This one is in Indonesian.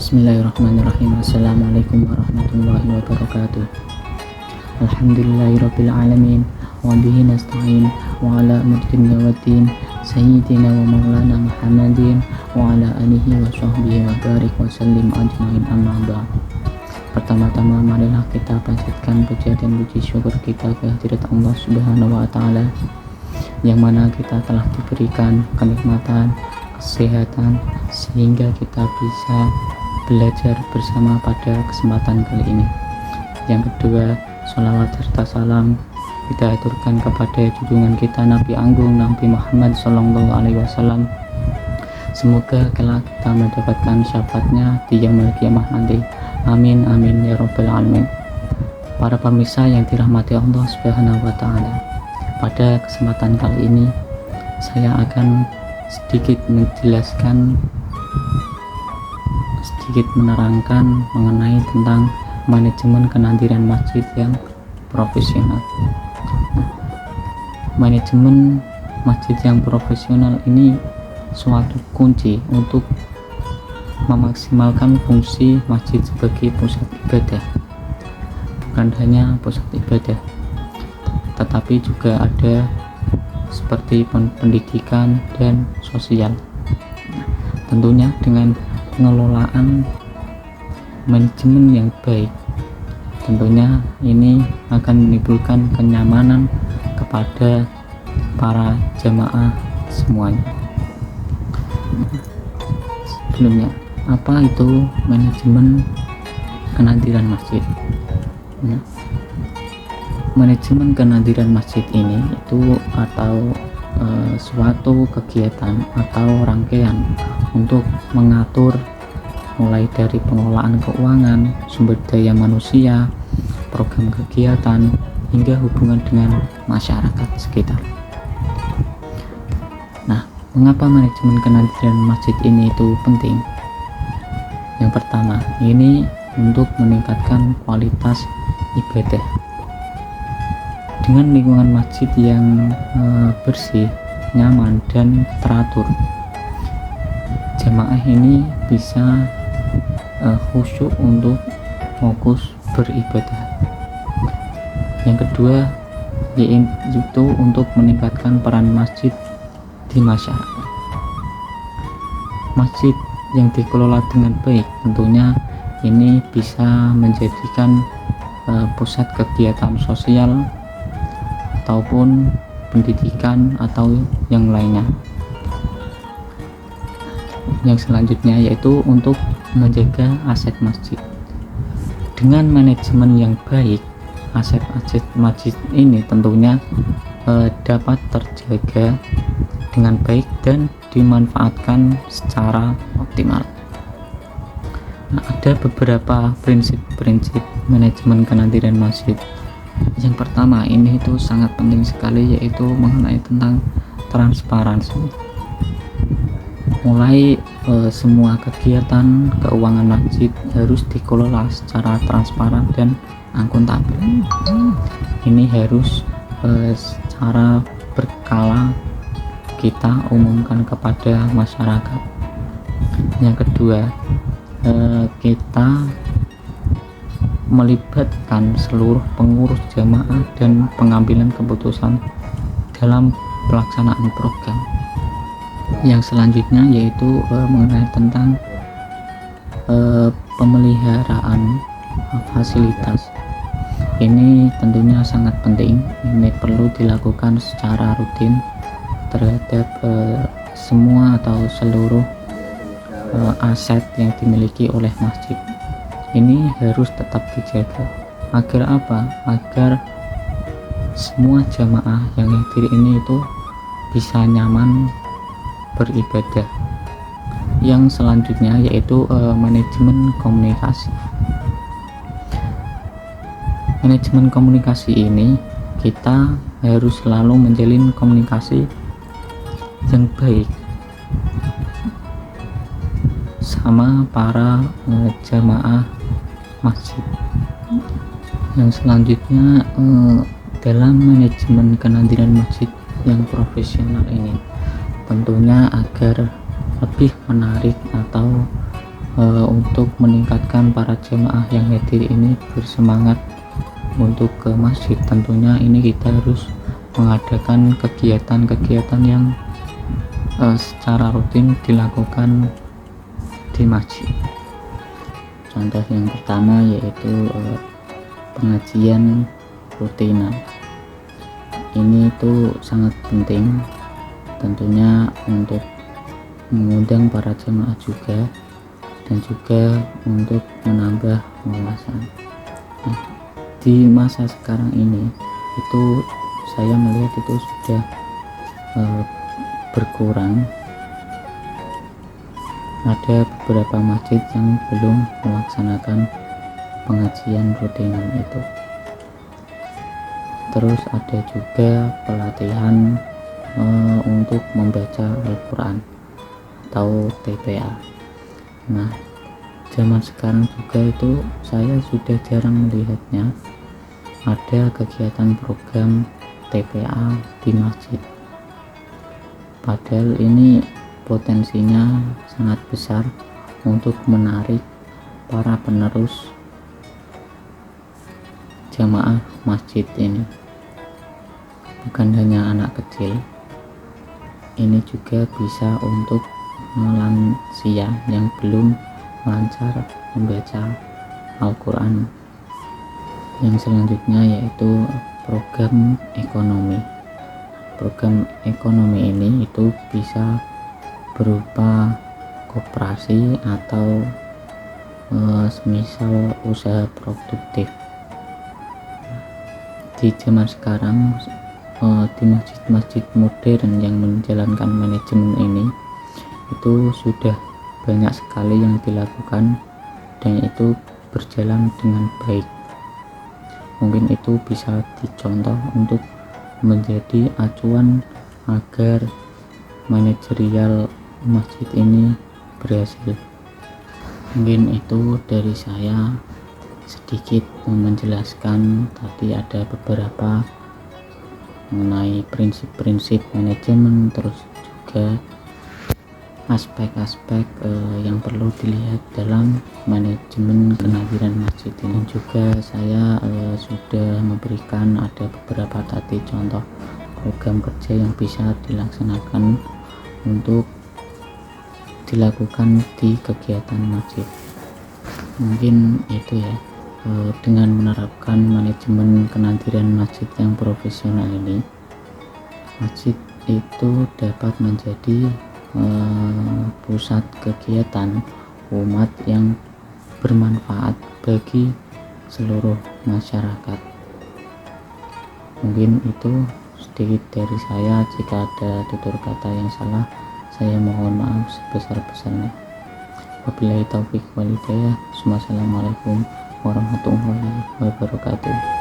Bismillahirrahmanirrahim. Assalamualaikum warahmatullahi wabarakatuh. Alhamdulillahirabbil alamin wa bihi nasta'in wa ala umuri waddin sayyidina wa maulana Muhammadin wa ala alihi wa sahbihi wa barik wa sallim ajmain, amma ba'd. Pertama-tama marilah kita panjatkan puja dan puji syukur kita kehadirat Allah Subhanahu wa taala, yang mana kita telah diberikan kenikmatan, kesehatan, sehingga kita bisa belajar bersama pada kesempatan kali ini. Yang kedua, sholawat serta salam kita aturkan kepada junjungan kita Nabi Agung Nabi Muhammad SAW. Semoga kelak kita mendapatkan syafaatnya di yaumul qiyamah nanti. Amin amin ya rabbal alamin. Para pemirsa yang dirahmati Allah Subhanahu wa taala, pada kesempatan kali ini saya akan sedikit menerangkan mengenai tentang manajemen kenadiran masjid yang profesional. Manajemen masjid yang profesional ini suatu kunci untuk memaksimalkan fungsi masjid sebagai pusat ibadah. Bukan hanya pusat ibadah, tetapi juga ada seperti pendidikan dan sosial. Tentunya dengan pengelolaan manajemen yang baik, tentunya ini akan menimbulkan kenyamanan kepada para jamaah semuanya. Sebelumnya, apa itu manajemen kenadiran masjid? Manajemen kenadiran masjid ini itu suatu kegiatan atau rangkaian untuk mengatur mulai dari pengelolaan keuangan, sumber daya manusia, program kegiatan, hingga hubungan dengan masyarakat sekitar. Nah, mengapa manajemen kenadiran masjid ini itu penting? Yang pertama, ini untuk meningkatkan kualitas ibadah. Dengan lingkungan masjid yang bersih, nyaman, dan teratur, jamaah ini bisa khusyuk untuk fokus beribadah. Yang kedua, yaitu untuk meningkatkan peran masjid di masyarakat. Masjid yang dikelola dengan baik tentunya ini bisa menjadikan pusat kegiatan sosial ataupun pendidikan atau yang lainnya. Yang selanjutnya yaitu untuk menjaga aset masjid. Dengan manajemen yang baik, aset-aset masjid ini tentunya dapat terjaga dengan baik dan dimanfaatkan secara optimal. Nah, ada beberapa prinsip-prinsip manajemen kenadiran masjid. Yang pertama, ini itu sangat penting sekali, yaitu mengenai tentang transparansi. Mulai semua kegiatan keuangan masjid harus dikelola secara transparan dan akuntabel. Ini harus secara berkala kita umumkan kepada masyarakat. Yang kedua, kita melibatkan seluruh pengurus jamaah dan pengambilan keputusan dalam pelaksanaan program. Yang selanjutnya yaitu mengenai tentang pemeliharaan fasilitas. Ini tentunya sangat penting. Ini perlu dilakukan secara rutin terhadap semua atau seluruh aset yang dimiliki oleh masjid. Ini harus tetap dijaga. Agar apa? Agar semua jamaah yang hadir ini itu bisa nyaman beribadah. Yang selanjutnya yaitu manajemen komunikasi. Manajemen komunikasi ini kita harus selalu menjalin komunikasi yang baik sama para jamaah masjid. Yang selanjutnya dalam manajemen kenadiran masjid yang profesional ini tentunya agar lebih menarik atau untuk meningkatkan para jemaah yang hadir ini bersemangat untuk ke masjid. Tentunya ini kita harus mengadakan kegiatan-kegiatan yang secara rutin dilakukan di masjid. Contoh yang pertama yaitu pengajian rutinan. Ini tuh sangat penting tentunya untuk mengundang para jemaah juga, dan juga untuk menambah wawasan. Nah, di masa sekarang ini itu saya melihat itu sudah berkurang. Ada beberapa masjid yang belum melaksanakan pengajian rutinan itu. Terus ada juga pelatihan untuk membaca Al-Quran atau TPA. Nah, zaman sekarang juga itu saya sudah jarang melihatnya ada kegiatan program TPA di masjid. Padahal ini potensinya sangat besar untuk menarik para penerus jamaah masjid ini. Bukan hanya anak kecil, ini juga bisa untuk lansia yang belum lancar membaca Al-Quran. Yang selanjutnya yaitu program ekonomi. Program ekonomi ini itu bisa berupa koperasi atau semisal usaha produktif. Di zaman sekarang di masjid-masjid modern yang menjalankan manajemen ini itu sudah banyak sekali yang dilakukan dan itu berjalan dengan baik. Mungkin itu bisa dicontoh untuk menjadi acuan agar manajerial masjid ini berhasil. Mungkin itu dari saya sedikit menjelaskan. Tadi ada beberapa mengenai prinsip-prinsip manajemen, terus juga aspek-aspek yang perlu dilihat dalam manajemen kehadiran masjid ini. Juga saya sudah memberikan ada beberapa tadi contoh program kerja yang bisa dilaksanakan untuk dilakukan di kegiatan masjid. Mungkin itu ya, dengan menerapkan manajemen kenadiran masjid yang profesional ini, masjid itu dapat menjadi pusat kegiatan umat yang bermanfaat bagi seluruh masyarakat. Mungkin itu sedikit dari saya. Jika ada tutur kata yang salah, saya mohon maaf sebesar-besarnya. Wabillahi taufiq wal hidayah. Wassalamualaikum warahmatullahi wabarakatuh.